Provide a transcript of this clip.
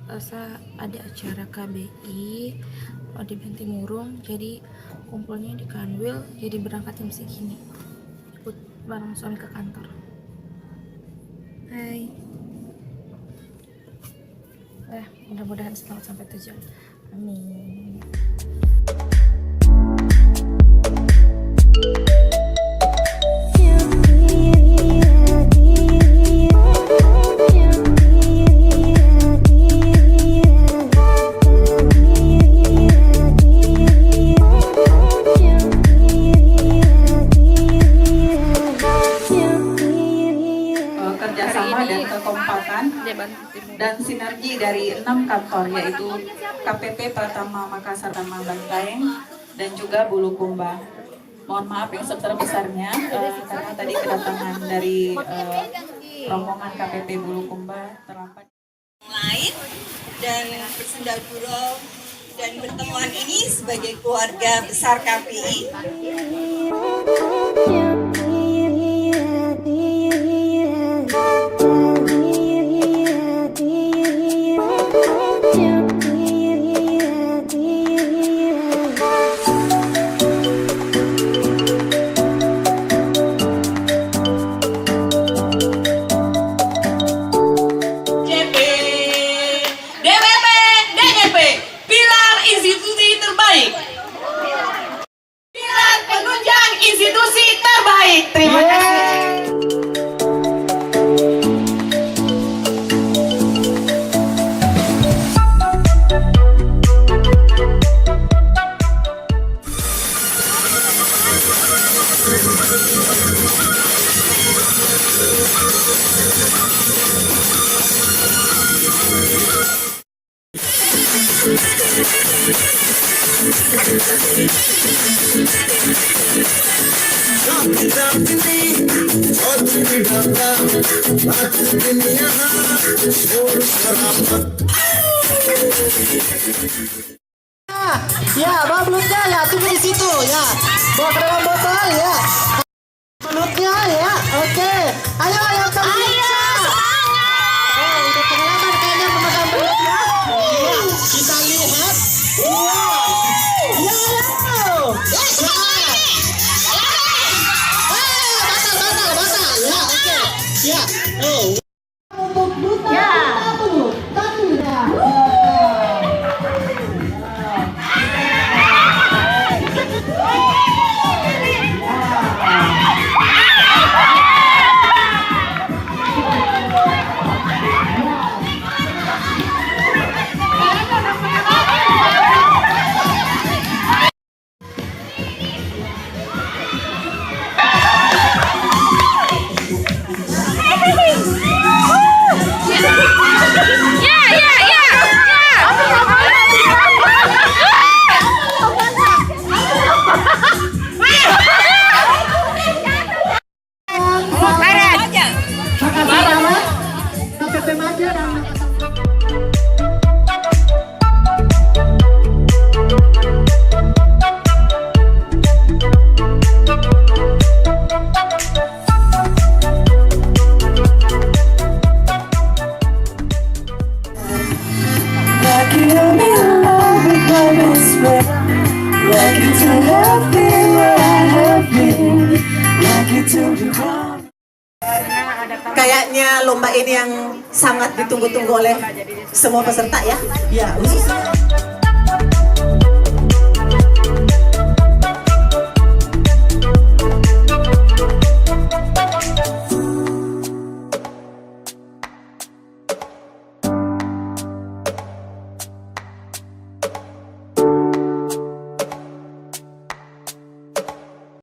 rasa ada acara KBI di Bantimurung, jadi kumpulnya di Kanwil, jadi berangkat jam segini ikut bareng suami ke kantor. Hai, mudah-mudahan selamat sampai tujuan, amin. Kerjasama dan kekompakan dan sinergi dari 6 kantor, yaitu KPP Pratama Makassar dan Bantaeng dan juga Bulukumba. Mohon maaf yang sebesar-besarnya karena tadi kedatangan dari rombongan KPP Bulukumba terlambat. Lain dan bersendagurau dan pertemuan ini sebagai keluarga besar KPI. Institusi terbaik. Terima kasih. Ya, bawa belutnya ya, tunggu di situ ya. Bawa ke dalam botol ya. Belutnya ya, oke. Ayo yang terlihat. Oh, udah pengalaman kayaknya memegang belutnya. Ya, kita lihat. Batal. Ya, oke. Ya, untuk belutnya. Kayaknya lomba ini yang sangat ditunggu-tunggu oleh semua peserta ya. Ya, khususnya